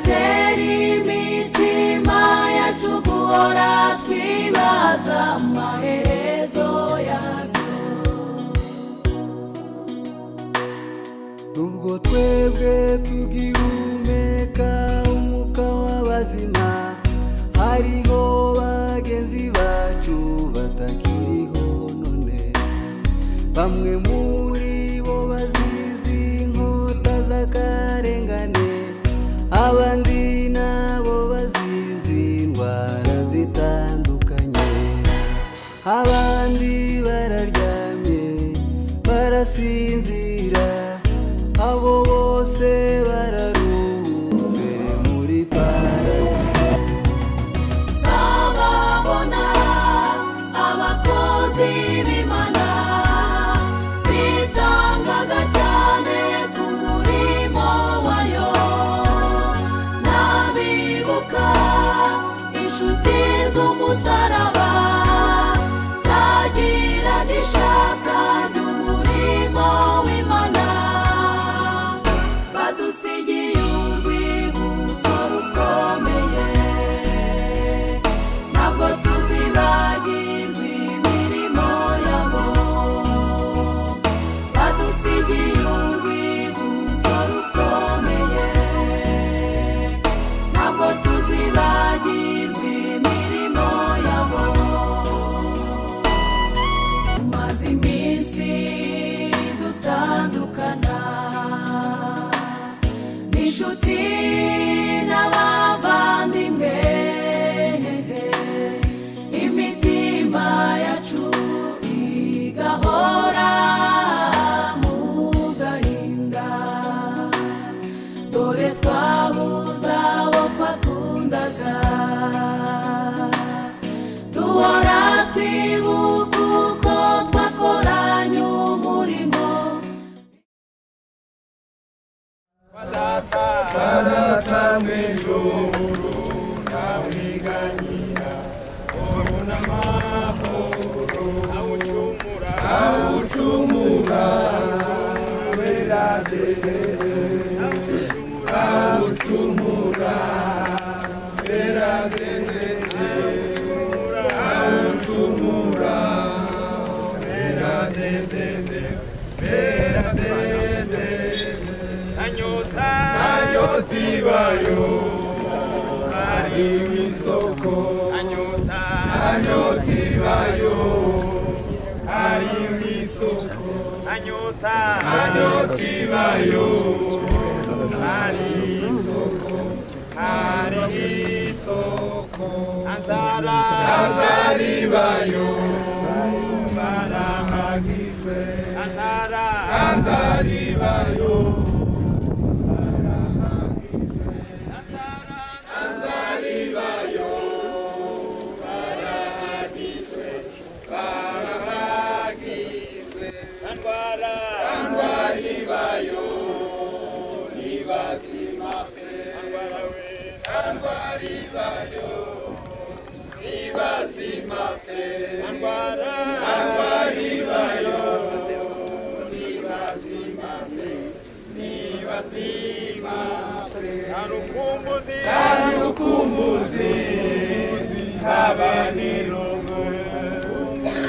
bigatera imitima yacu guhora twibaza amaherezo yabyo. Nubwo twebwe tugihumeka umwuka w'abazima, hariho bagenzi bacu batakiriho none. Bamwe muri bo bazizi inkota z'akarengane, abandi nabo bazizi indwara zitandukanye. Abandi bararyamye barasinzira, abo bose bararuhutse muri paradizo. Zababona abakozi b'Imana bitangaga cyane ku murimo wayo, n'abibuka inshuti z'umusaraba zagiraga ishaka ry'umurimo w'Imana, badusigiye urwibutso rukomeye. Ntabwo tuzibagirwa imirimo yabo, badusigiye urwibutso rukomeye. Ntabwo tuzibagirwa imirimo yabo. Tumaze iminsi dutandukana n'inshuti n'abavandimwe, imitima yacu igahora mu gahinda. Dore twabuze abo twakundaga, duhora twibuka uko twakoranye umurimo. Data mw'ijuru ndamwiganyira, ubona amahoro awucumura beradede, awucumura beradede, awucumura beradede, beradede. Anyotibayo ari misoko, anyotibayo ari misoko, anyotibayo ari isoko, anzaribayo barahagirwe, anzaribayo Tarukumbuzi habanirungu,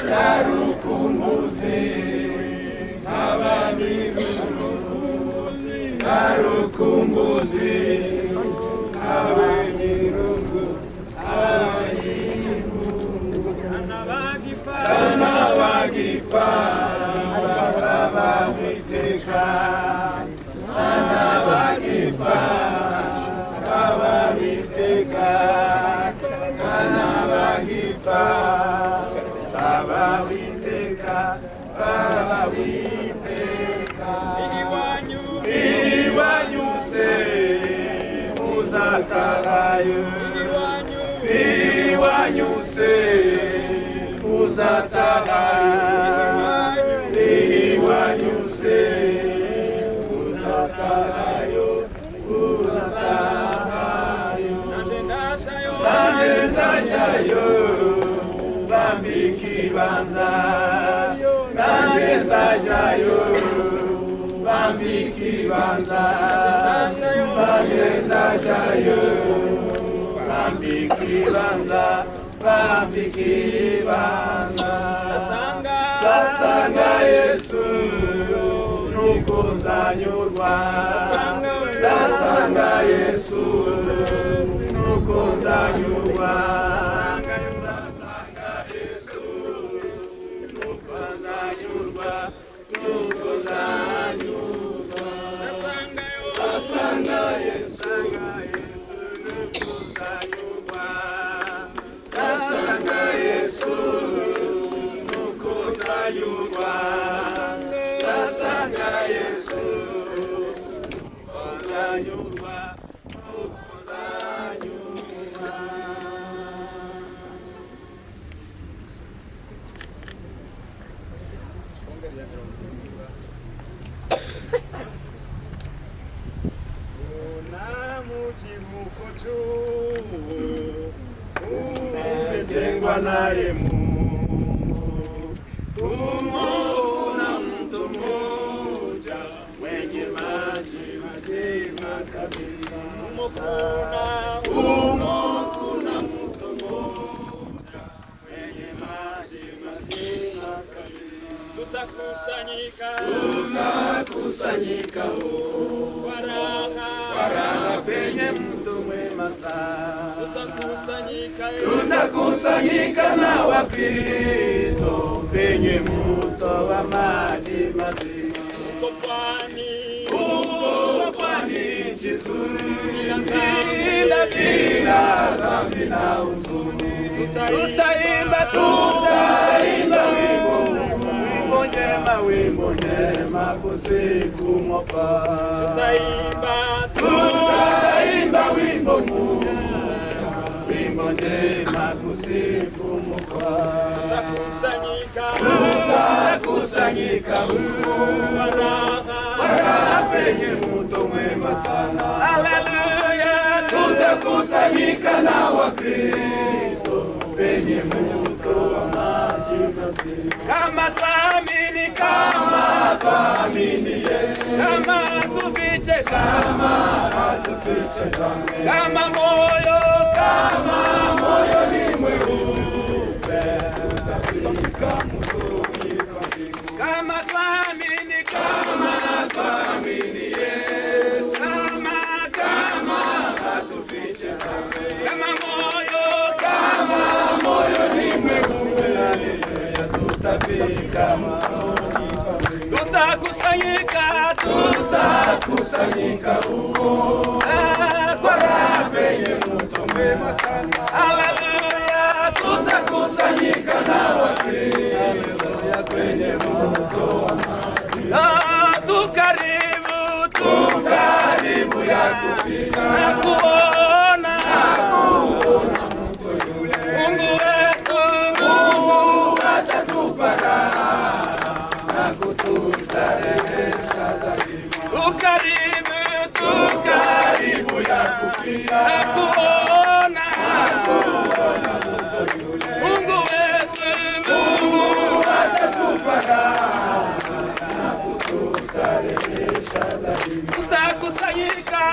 tarukumbuzi habanirungu, tarukumbuzi habanirungu, anabagifa babiteka, anabagifa babiteka, anabagifa babiteka, babiteka. Iwanyu se uzatagayo, iwanyu se uzatagayo, iwanyu se uzatagayo, uzatagayo. Nande ndajayo bambikibanza, nande ndajayo bambikibanza, nande ndajayo ndajayo bambikibanza ndasanga Yesu nuko nzanyurwa ndasanga Yesu nuko nzanyurwa ndasanga Yesu nuko nzanyurwa nuko nzanyurwa ndasanga Yesu nuko nzanyurwa ndasanga Yesu nuko nzanyurwa ndasanga Yesu nuko nzanyurwa nuko nzanyurwa. Umejengwa naye Mungu, kuna mto mmoja mwenye maji mazima kabisa. Kuna mto mmoja mwenye maji mazima kabisa. Tutakusanyika kwa raha penye mto mwema sana. Tutakusanyika na Wakristo penye mto wa maji mazima. Uko pwani nchi nzuri bila dhambi na huzuni. Tutaimba wimbo njema kusifu Mwokozi. Tutaimba wimbo njema kusifu Mwokozi. Tutakusanyika penye mto mwema sana. Haleluya! Tutakusanyika na Wakristo penye mto wa maji mazima. Kama twaamini Yesu, kama tufiche dhambi, kama moyo ni mweupe, tutafika mtoni kwa mbingu. Kama twaamini Yesu, kama tufiche dhambi, kama moyo ni mweupe, tutafika mtoni kwa mbingu. Tutakusanyika huko kwa raha penye mto mwema sana. Haleluya! Tutakusanyika na Wakristo kwenye mto wa maji. Tukaribu ya kufika na kuona mto yule. Mungu atatupa raha na kutustarehesha daima. Tukaribu ya kufika na kuona mto yule. Mungu atatupa raha na kutustarehesha daima. Tutakusanyika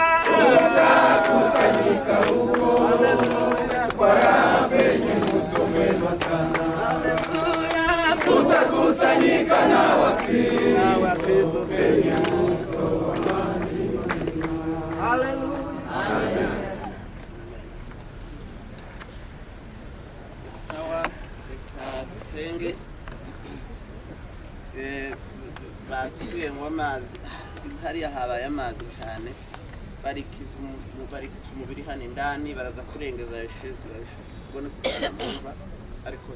huko kwa raha penye mto mwema sana. Tutakusanyika na Wakristo penye mto wa maji mazima. Haleluya. Dusenge batubwiye ngo amazi hariya habaye amazi cyane, barikiza umubiri hano indani, baraza kurengeza ubona kuzamuka, ariko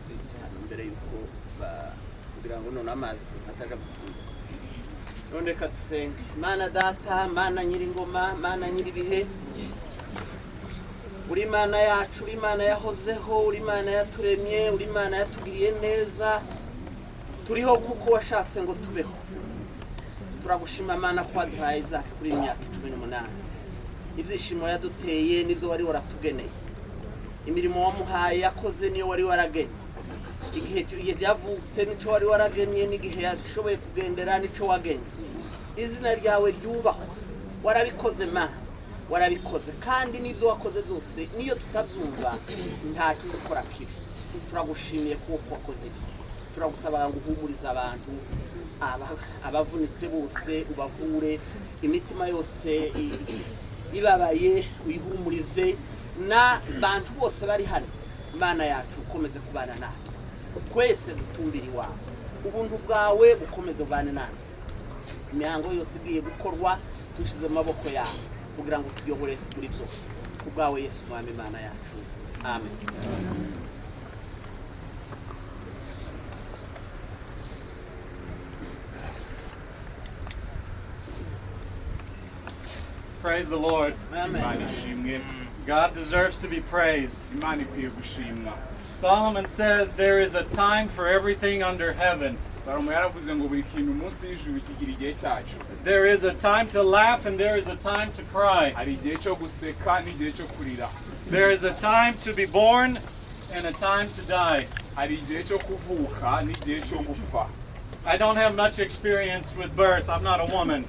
hano mbere yuko kugira ngo none amazi ataja guturuka. None reka dusenge. Mana Data, Mana Nyiringoma, Mana Nyiribihe, uri Mana yacu, uri Mana yahozeho, uri Mana yaturemye, uri Mana yatugiriye neza, turiho kuko washatse ngo tubeho. Turagushima Mana ko waduhaye Isaac kuri imyaka 18. Ibyishimo yaduteye nizo wari waratugeneye. Imirimo wamuhaye yakoze niyo wari waragennye. Igihe byavutse nico wari waragennye, n'igihe yashoboye kugendera nico wagennye. Izina ryawe ryubahwe, warabikoze Mana. warabikoze kandi n'ibyo wakoze byose niyo tutabyumva ntacyo uzikora kibi turagushimiye kuko wakoze ibi turagusaba ngo uhumurize abantu abavunitse bose ubavure imitima yose ibabaye uyihumurize n'abantu bose bari hano Imana yacu ukomeze kubana natwe twese dutumbira iwawe ubuntu bwawe bukomeze ubane natwe imihango yose igiye gukorwa dushize mu maboko yawe kugira ngo tuyobore muri byose ku bwawe Yesu Mwami Imana yacu amen. Praise the Lord. Amen. God deserves to be praised. Solomon said there is a time for everything under heaven. There is a time to laugh and there is a time to cry. There is a time to be born and a time to die. I don't have much experience with birth. I'm not a woman.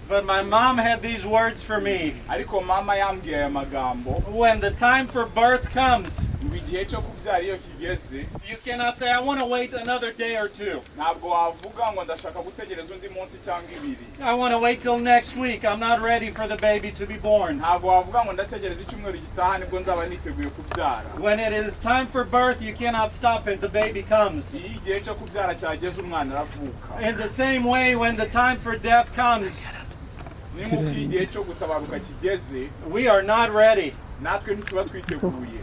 But my mom had these words for me. When the time for birth comes, you cannot say, I want to wait another day or two. I want to wait till next week. I'm not ready for the baby to be born. When it is time for birth, you cannot stop it. The baby comes. In the same way, when the time for death comes, we are not ready.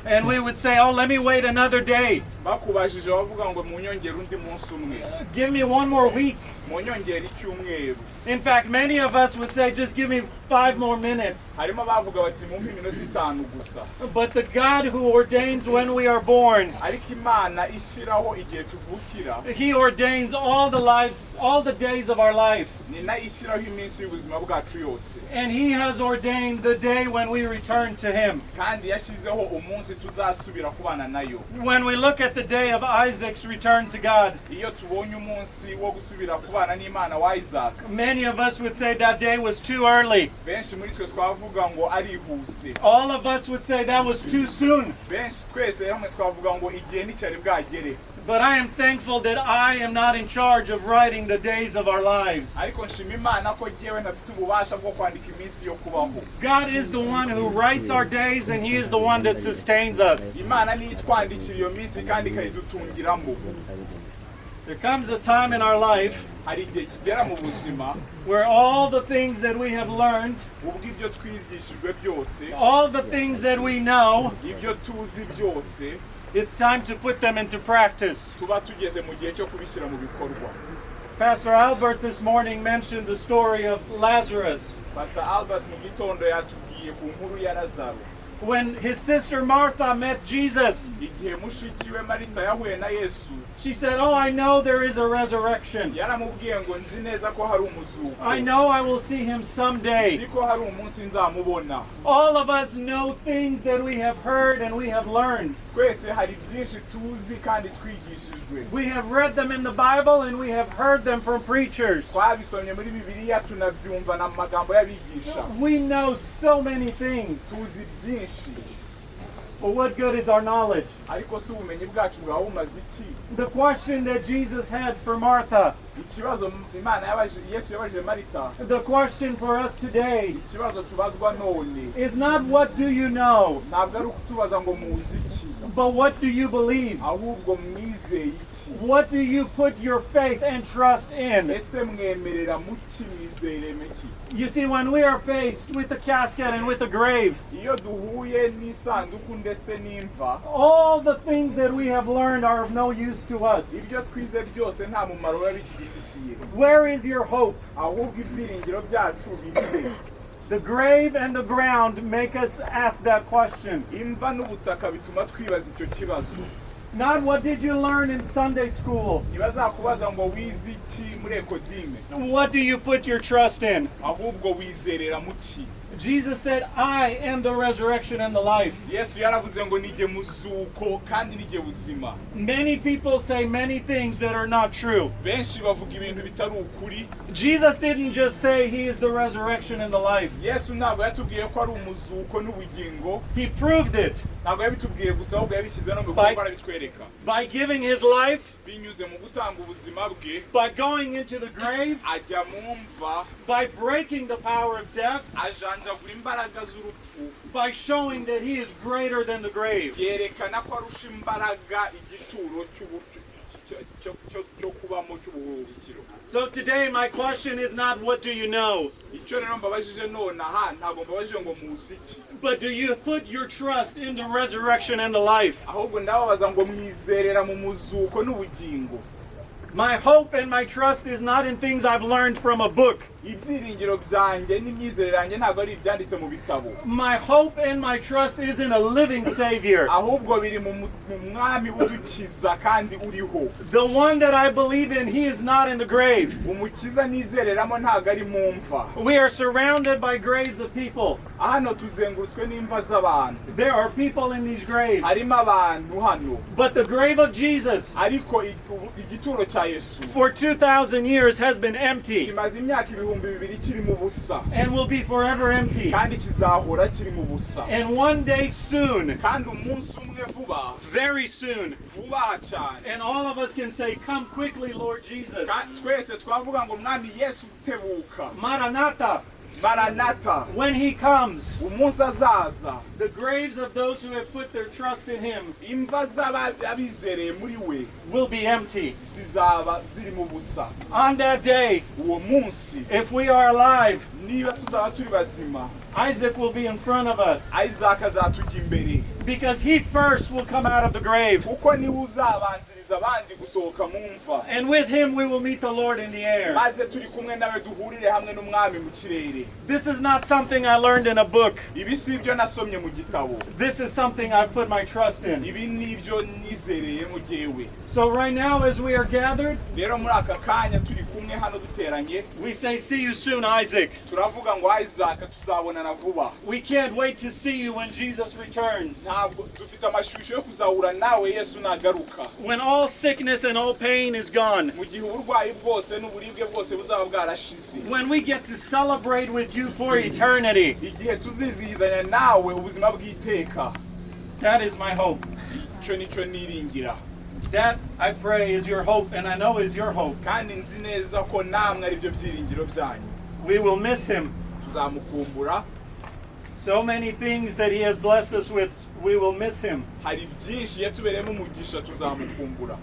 And we would say, oh, let me wait another day. Give me one more week. In fact, many of us would say, just give me 5 more minutes. But the God who ordains when we are born, He ordains all the days of our life. And He has ordained the day when we return to Him. When we look at the day of Isaac's return to God, many of us would say that day was too early. All of us would say that was too soon. But I am thankful that I am not in charge of writing the days of our lives. God is the one who writes our days and He is the one that sustains us. There comes a time in our life where all the things that we have learned, all the things that we know, it's time to put them into practice. Pastor Albert this morning mentioned the story of Lazarus. When his sister Martha met Jesus, she said, oh, I know there is a resurrection. I know I will see Him someday. All of us know things that we have heard and we have learned. We have read them in the Bible and we have heard them from preachers. We know so many things. But what good is our knowledge? The question that Jesus had for Martha, the question for us today, is not what do you know, but what do you believe? What do you put your faith and trust in? You see, when we are faced with a casket and with a grave, all the things that we have learned are of no use to us. Where is your hope? The grave and the ground make us ask that question. Not what did you learn in Sunday school? ntibazakubaza ngo wize iki muri ekodime What do you put your trust in? ahubwo wizerera mu ki. Jesus said, I am the resurrection and the life. Yesu yaravuze ngo nijye muzuko kandi nijye buzima. Many people say many things that are not true. Benshi bavuga ibintu bitari ukuri. Jesus didn't just say he is the resurrection and the life. Yesu ntabwo yatubwiye ko ari umuzuko n'ubugingo, He proved it ntabwo yabitubwiye gusa ahubwo yabishyize no mu bikorwa arabitwereka. by giving his life, Binyuze mu gutanga ubuzima bwe, by going into the grave, ajya mu mva, by breaking the power of death, ajanjagura imbaraga z'urupfu, by showing that he is greater than the grave. yerekana ko arusha imbaraga igituro cyo kubamo cy'uburuhukiro. So today my question is not what do you know, Icyo rero mbabajije nonaha ntabwo mbabajije ngo muzi iki, but do you put your trust in the resurrection and the life? ahubwo ndababaza ngo mwizerera mu muzuko n'ubugingo. My hope and my trust is not in things I've learned from a book. Ibyiringiro byanjye n'imyizerere yanjye ntabwo ari ibyanditse mu bitabo, My hope and my trust is in a living Savior. ahubwo biri mu mwami udukiza kandi uriho. The one that I believe in, he is not in the grave. Umukiza nizereramo ntabwo ari mu mva. We are surrounded by graves of people. Hano tuzengurutswe n'imva z'abantu, There are people in these graves. harimo abantu hano, But the grave of Jesus ariko igituro cya Yesu for 2,000 years has been empty kimaze imyaka 2000 kiri mu busa and will be forever empty. kandi kizahora kiri mu busa. And one day soon, Kandi umunsi umwe vuba very soon, vuba cyane, and all of us can say, come quickly, Lord Jesus. twese twavuga ngo mwami Yesu tebuka, Maranatha. Maranatha. When he comes, Umunsi azaza the graves of those who have put their trust in him imva z'abizereye muri we will be empty. zizaba ziri mu busa. On that day, Uwo munsi if we are alive, niba tuzaba turi bazima, Isaac will be in front of us Isaac azatujya imbere, because he first will come out of the grave. kuko niwe uzabanziriza abandi gusohoka mu mva, And with him we will meet the Lord in the air. maze turi kumwe nawe duhurire hamwe n'umwami mu kirere. This is not something I learned in a book. Ibi si ibyo nasomye mu gitabo, This is something I put my trust in. ibi ni ibyo nizereye mu jyewe. So right now as we are gathered, Rero muri aka kanya turi kumwe hano duteranye, we say, see you soon, Isaac. turavuga ngo Isaac tuzabonana vuba. We can't wait to see you when Jesus returns. Ntabwo dufite amashusho yo kuzahura nawe Yesu nagaruka, When all sickness and all pain is gone. mu gihe uburwayi bwose n'uburibwe bwose buzaba bwarashize, When we get to celebrate with you for eternity. igihe tuzizihizanya nawe ubuzima bw'iteka. That is my hope. Icyo nicyo niringira, That, I pray, is your hope, and I know is your hope. kandi nzi neza ko namwe ari byo byiringiro byanyu. We will miss him. Tuzamukumbura, So many things that he has blessed us with, we will miss him. hari byinshi yatubereyemo umugisha, tuzamukumbura.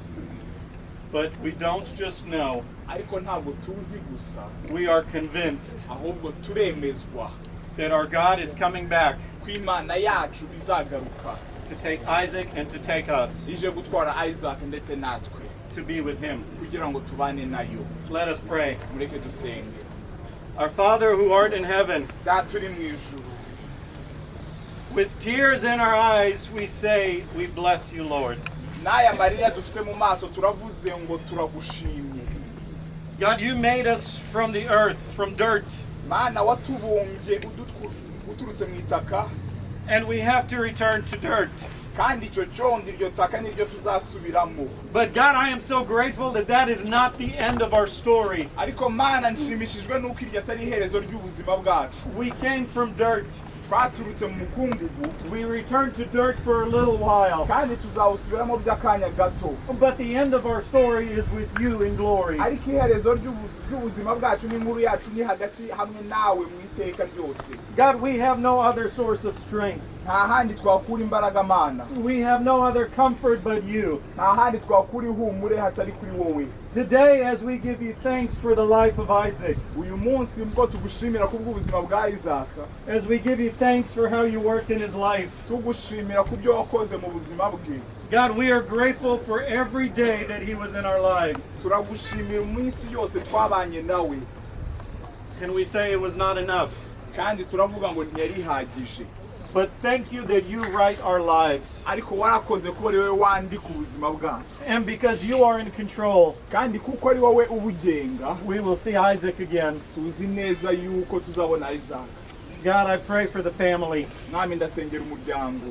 But we don't just know. Ariko ntabwo tuzi gusa, We are convinced ahubwo turemezwa that our God is coming back ko Imana yacu izagaruka, to take Isaac and to take us ije gutwara Isaac ndetse natwe to be with him. kugira ngo tubane nayo. Let us pray. Mureke dusenge. Our Father who art in heaven, Data uri mu ijuru, with tears in our eyes, we say, we bless you, Lord. n'aya marira dufite mu maso turavuze ngo turagushimye. God, you made us from the earth, from dirt, Mana watubumbye uturutse mu itaka, and we have to return to dirt. kandi icyo cyondo iryo taka niryo tuzasubiramo. But God, I am so grateful that that is not the end of our story. Ariko Mana nshimishijwe nuko iryo atari iherezo ry'ubuzima bwacu. We came from dirt. Twaturutse mu mukungugu, We returned to dirt for a little while. kandi tuzawusubiramo by'akanya gato. But the end of our story is with you in glory. Ariko iherezo ry'ubuzima bwacu n'inkuru yacu ni hagati hamwe nawe mu iteka ryose. God, we have no other source of strength. Nta handi twakura imbaraga Mana, We have no other comfort but you. nta handi twakura ihumure hatari kuri wowe. Today, as we give you thanks for the life of Isaac, Uyu munsi mbwo tugushimira kubw'ubuzima bwa Isaac, as we give you thanks for how you worked in his life, tugushimira kubyo wakoze mu buzima bwe. God, we are grateful for every day that he was in our lives. Turagushimira iminsi yose twabanye nawe, Can we say it was not enough? kandi turavuga ngo ntiyari ihagije. but thank you that you write our lives. ariko warakoze kuba ari wowe wandika ubuzima bwacu, And because you are in control, kandi kuko ari wowe ubugenga we will see Isaac again. tuzi neza yuko tuzabona Isaac. God, I pray for the family. Mwami ndasengera umuryango,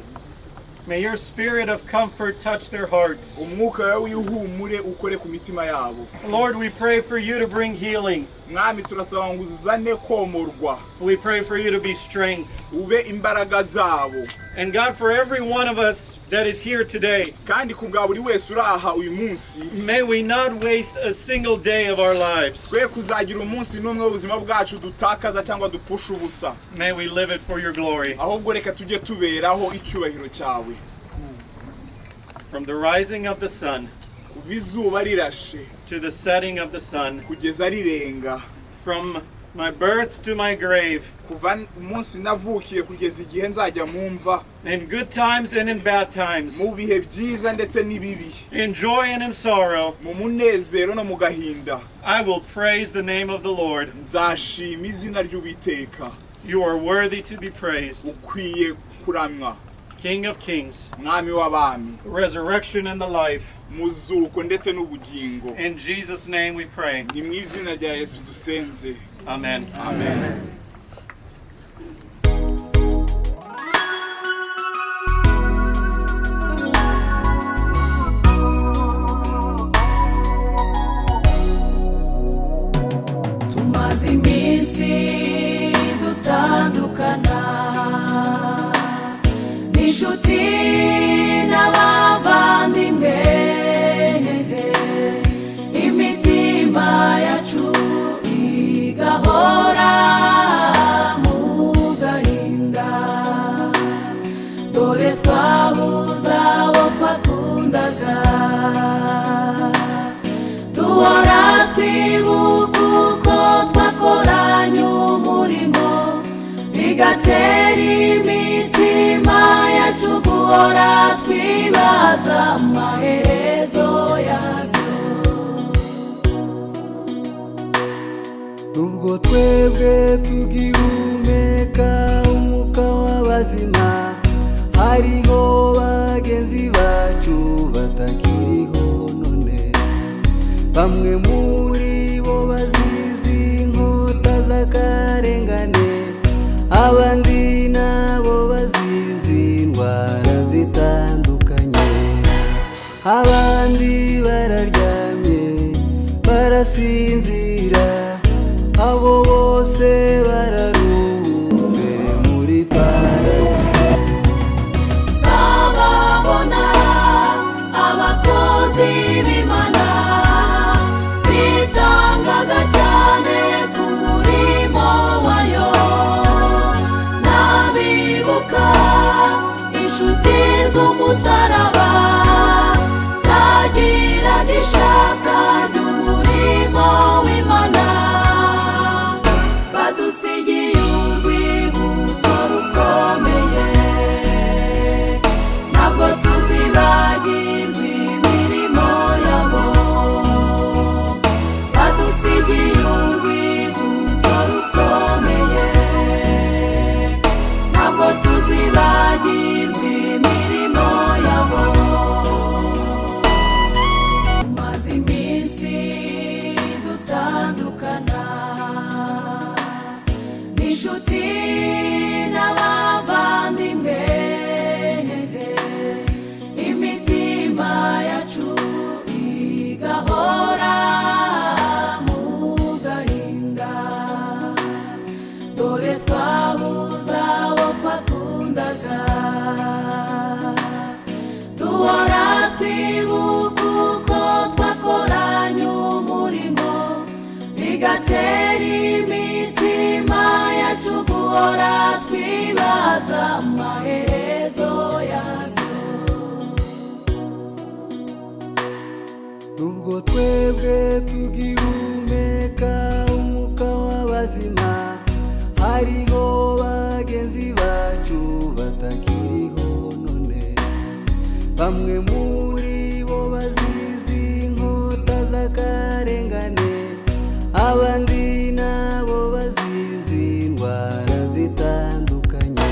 May your spirit of comfort touch their hearts. umwuka wawe w'ihumure ukore ku mitima yabo. Lord, we pray for you to bring healing. Mwami turasaba ngo uzane komorwa, We pray for you to be strength. ube imbaraga zabo, And God, for every one of us that is here today, kandi kubwa buri wese uraha uyu munsi may we not waste a single day of our lives. twe kuzagira umunsi n'umwe w'ubuzima bwacu dutakaza cyangwa dupfusha ubusa, May we live it for your glory. ahubwo reka tujye tuberaho icyubahiro cyawe. From the rising of the sun kuva izuba rirashe to the setting of the sun, kugeza rirenga, from my birth to my grave, kuva umunsi navukiye kugeza igihe nzajya mu mva, in good times and in bad times, mu bihe byiza ndetse n'ibibi, in joy and in sorrow, mu munezero no mu gahinda, I will praise the name of the Lord. nzashima izina ry'Uwiteka. You are worthy to be praised, ukwiye kuramwa, King of kings, mwami w'abami, resurrection and the life. muzuko ndetse n'ubugingo. In Jesus' name we pray. Ni mu izina rya Yesu dusenze. Amen. Amen. tumaze iminsi dutandukana n'inshuti n'abavandimwe, imitima yacu igahora mu gahinda, dore twabuze abo twakundaga, duhora twibuka uko twakoranye umurimo, bigatera imitima yacu guhora twibaza amaherezo yabyo. nubwo twebwe tugihumeka umwuka w'abazima, hariho bagenzi bacu batakiriho none, bamwe muri bo bazizi inkota z'akarengane, abandi nabo bazizi indwara zitandukanye, abandi bararyamye barasinzira, abo bose bararuhutse muri paradizo. Zababona abakozi b'Imana bitangaga cyane ku murimo wayo, n'abibuka inshuti z'umusaraba zagiraga ishaka ry'umurimo w'Imana, badusigiye urwibutso rukomeye, ntabwo tuzibagirwa imirimo yabo, badusigiye urwibutso rukomeye, ntabwo tuzibagirwa imirimo yabo. Tumaze iminsi dutandukana n'inshuti n'abavandimwe, imitima yacu igahora mu gahinda, dore twabuze abo twakundaga, duhora twibuka uko twakoranye umurimo, bigatera imitima yacu guhora twibaza amaherezo yabyo. nubwo twebwe tugihumeka umwuka w'abazima, hariho bagenzi bacu batakiriho none, bamwe muri bo bazizi inkota z'akarengane, abandi nabo bazizi indwara zitandukanye,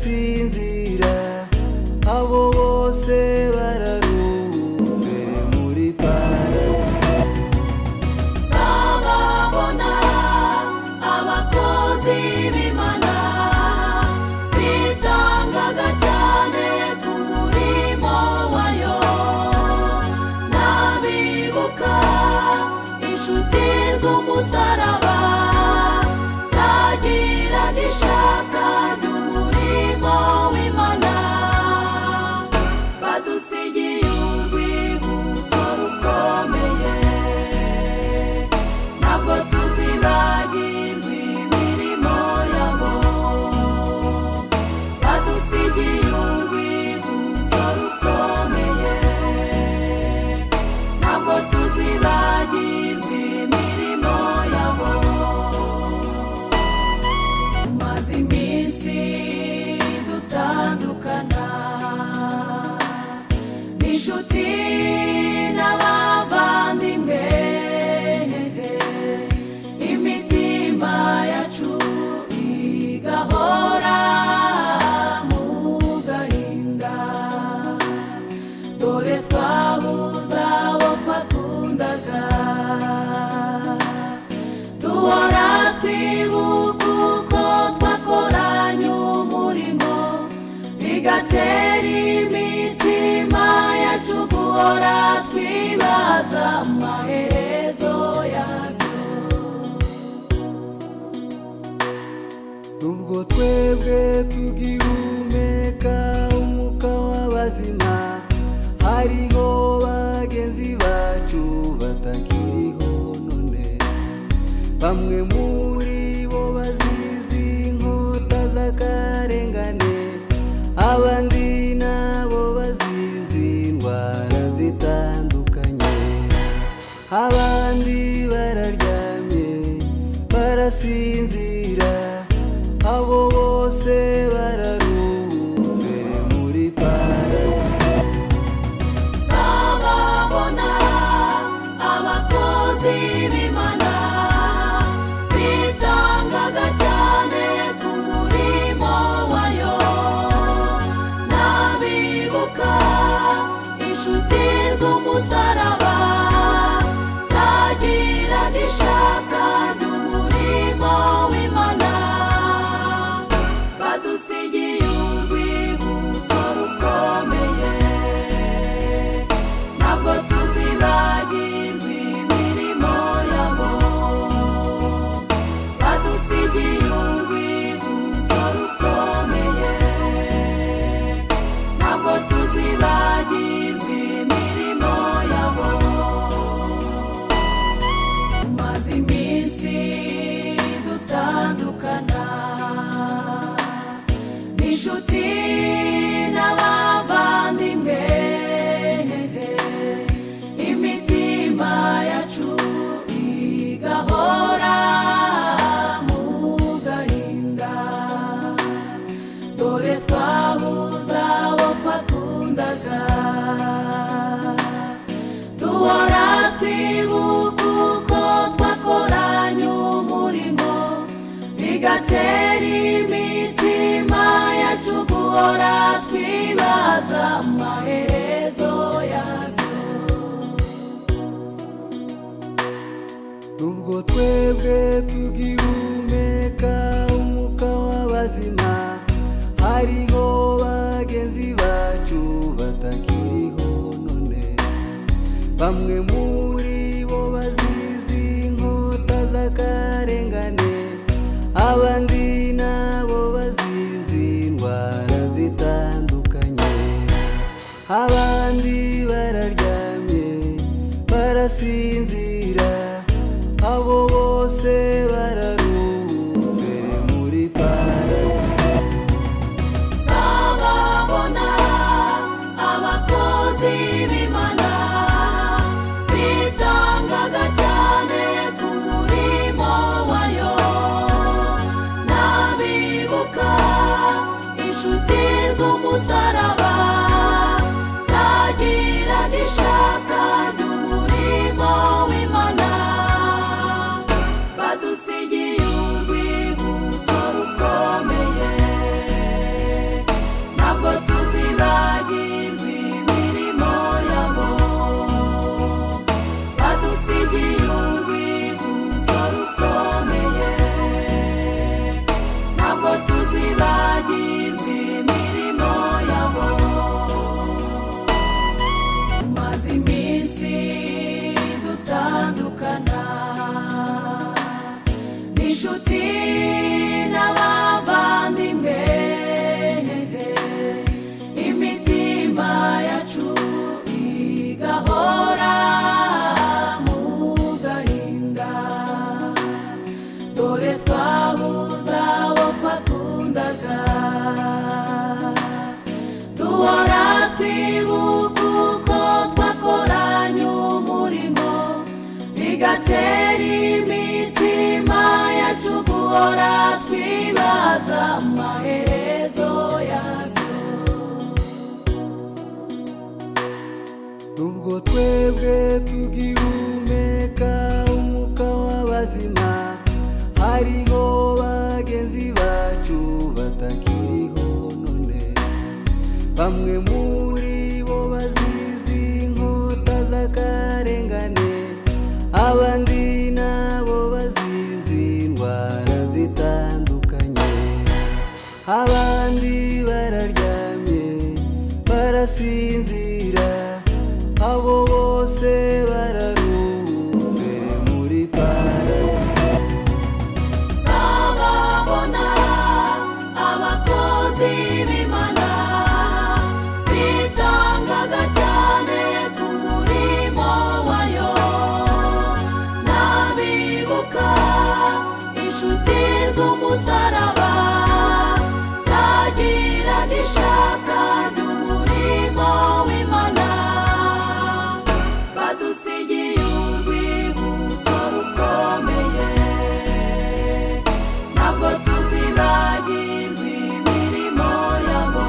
barasinzira abo bose bararuhutse muri paradizo zababona abakozi b'Imana bitangaga cyane ku murimo wayo n'abibuka inshuti z'umusaraba zagiraga ishaka ry'umurimo w'Imana badusigiye urwibutso rukomeye ntabwo tuzibagirwa imirimo yabo badusigiye urwibutso rukomeye ntabwo tuzibagirwa imirimo yabo maze iminsi dutandukana n'inshuti n'abavandimwe imitima yacu igahora mu gahinda dore twabuze abo twakundaga duhora twibuka uko twakoranye umurimo bigatera imitima yacu guhora twibaza amaherezo yabyo nubwo twebwe tugihumeka umwuka w'abazima hariho bagenzi bacu batakiriho none bamwe muri bo bazizi inkota z'akarengane abandi nabo bazizi indwara zitandukanye abandi bararyamye barasinzira abo bose bararuhutse muri paradizo zababona abakozi b'Imana bitangaga cyane ku murimo wayo n'abibuka inshuti z'umusaraba zagiraga ishaka ry'umurimo w'Imana badusigiye urwibutso rukomeye ntabwo tuzibagirwa imirimo yabo badusigiye urwibutso rukomeye ntabwo tuzibagirwa imirimo yabo maze iminsi dutandukana n'inshuti n'abavandimwe imitima yacu igahora mu gahinda dore twabuze abo twakundaga duhora twibuka uko twakoranye umurimo bigatera imitima yacu guhora twibaza amaherezo yabyo nubwo twebwe tugihumeka umwuka w'abazima hariho bagenzi bacu batakiriho none bamwe muri bo bazizi inkota z'akarengane abandi nabo bazizi indwara zitandukanye abandi bararyamye barasinzira abo bose bararuhutse muri paradizo zababona abakozi b'Imana bigatera imitima yacu guhora twibaza amaherezo yabyo. nubwo twebwe tugihumeka umwuka w'abazima, hariho bagenzi bacu batakiriho none. Bamwe muri bo bazizi inkota z'akarengane, abandi nabo bazizi indwara zitandukanye. Abandi bararyamye barasinzira, abo bose bararuhutse muri paradizo. Zababona abakozi b'Imana bitangaga cyane ku murimo wayo, n'abibuka inshuti z'umusaraba zagiraga ishaka ry'umurimo w'Imana, badusigiye urwibutso rukomeye. Ntabwo tuzibagirwa imirimo yabo,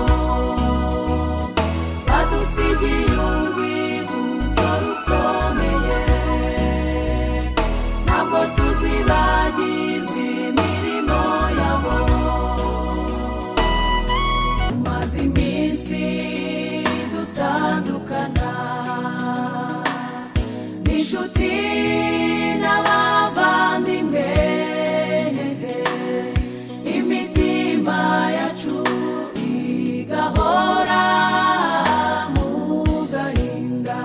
badusigiye urwibutso rukomeye. Ntabwo tuzibagirwa imirimo yabo. Tumaze iminsi dutandukana n'inshuti n'abavandimwe, imitima yacu igahora mu gahinda.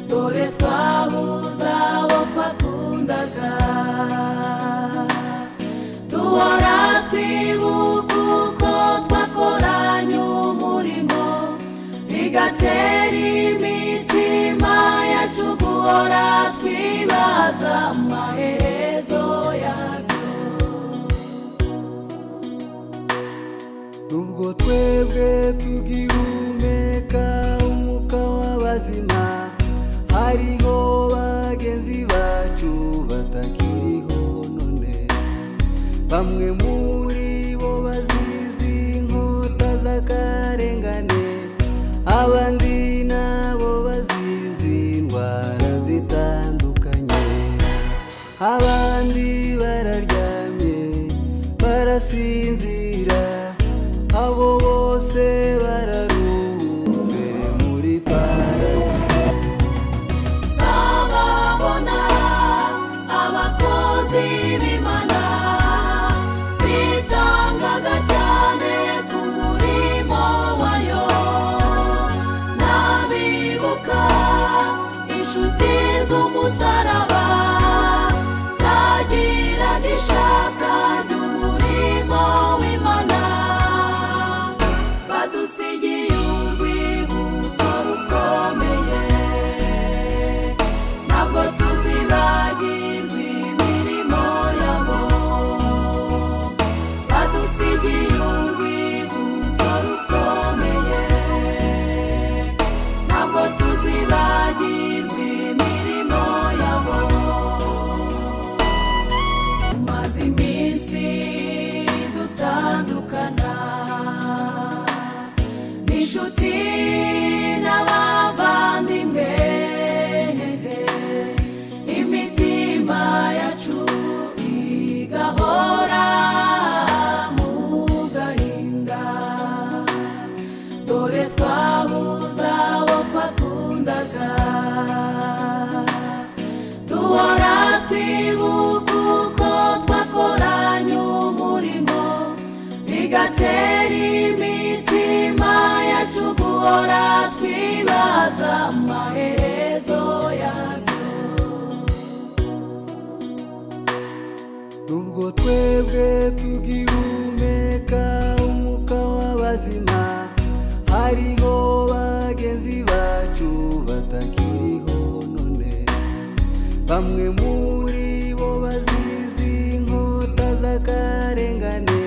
Dore twabuze abo twakundaga, duhora twibuka uko twakoranye umurimo, bigatera imitima yacu guhora twibaza amaherezo yabyo. nubwo twebwe tugihumeka umwuka w'abazima, hariho bagenzi bacu batakiriho none. Bamwe muri bo bazizi inkota z'akarengane, abandi nabo bazizi indwara zitandukanye. Abandi bararyamye barasinzira, abo bose bararuhutse muri paradizo. Zababona abakozi b'Imana bitangaga cyane ku murimo wayo, n'abibuka inshuti z'umusaraba zagiraga ishaka ry'umurimo w'Imana, badusigiye urwibutso rukomeye. Ntabwo tuzibagirwa imirimo yabo, badusigiye urwibutso rukomeye. Ntabwo tuzibagirwa imirimo yabo. Tumaze iminsi dutandukana n'inshuti n'abavandimwe, imitima yacu igahora mu gahinda. Dore twabuze abo twakundaga, duhora twibuka uko twakoranye umurimo, bigatera imitima yacu guhora twibaza amaherezo yabyo. nubwo twebwe tugihumeka umwuka w'abazima, hariho bagenzi bacu batakiriho none. Bamwe muri bo bazizi inkota z'akarengane,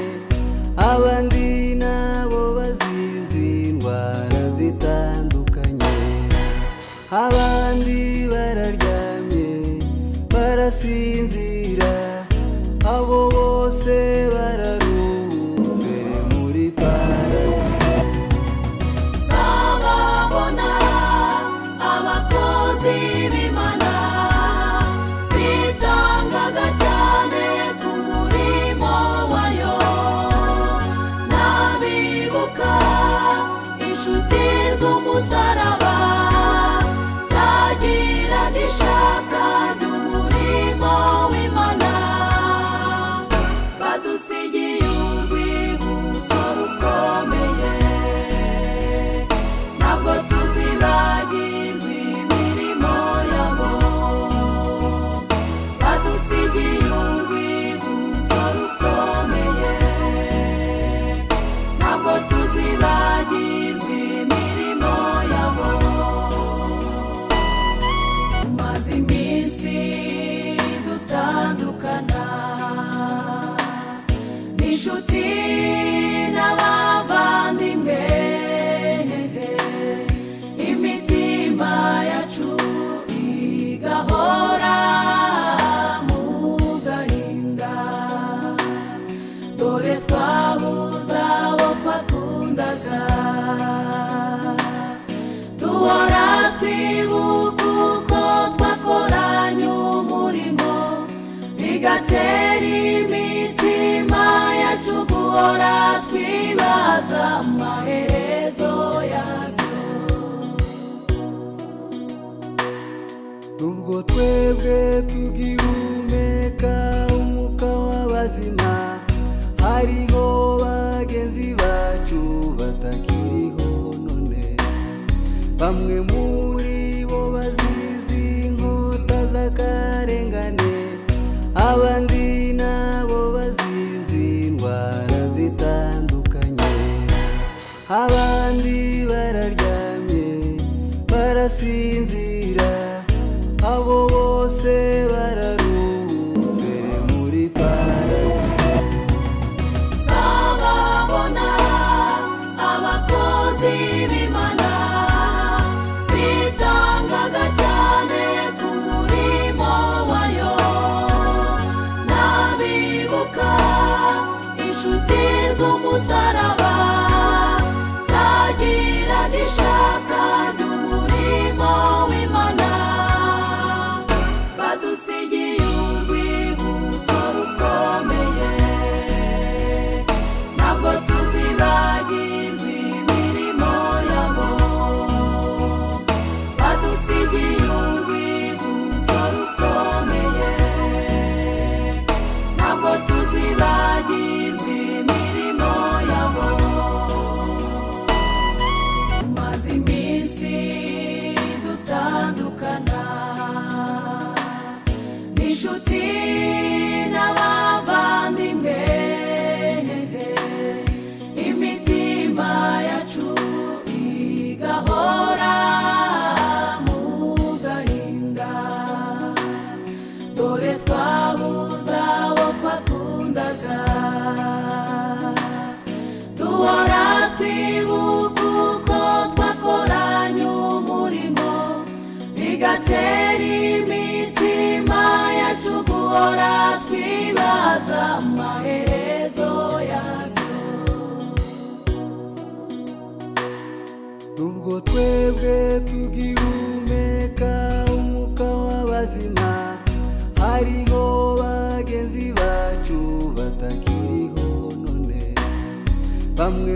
abandi nabo bazizi indwara zitandukanye. Abandi bararyamye barasinzira, abo bose bararuhutse muri paradizo. Zababona abakozi b'Imana bitangaga cyane ku murimo wayo, n'abibuka inshuti z'umusaraba zagiraga ishaka ry'umurimo w'Imana, badusigiye urwibutso rukomeye, ntabwo tuzibagirwa imirimo yabo, badusigiye urwibutso rukomeye, ntabwo tuzibagirwa imirimo yabo. Tumaze iminsi dutandukana n'inshuti n'abavandimwe, imitima yacu igahora mu gahinda, dore twabuze abo twakundaga, duhora twibuka uko twakoranye umurimo, bigatera imitima yacu guhora twibaza amaherezo yabyo. Nubwo twebwe tugihumeka umwuka w'abazima, hariho bagenzi bacu batakiriho none, bamwe muri bo bazizi inkota z'akarengane, abandi nabo bazizi indwara zitandukanye, abandi bararyamye barasinzira, abo bose bararuhutse muri paradizo. Zababona abakozi b'Imana bitangaga cyane ku murimo wayo, n'abibuka inshuti z'umusaraba zagiraga ishaka ry'umurimo w'Imana, badusigiye urwibutso rukomeye, ntabwo tuzibagirwa imirimo yabo, badusigiye urwibutso rukomeye, ntabwo tuzibagirwa imirimo yabo. Tumaze iminsi dutandukana n'inshuti n'abavandimwe, imitima yacu igahora mu gahinda, dore twabuze abo twakundaga, duhora twibuka uko twakoranye umurimo, bigatera imitima yacu guhora twibaza amaherezo yabyo. Nubwo twebwe tugihumeka umwuka w'abazima, hariho bagenzi bacu batakiriho none, bamwe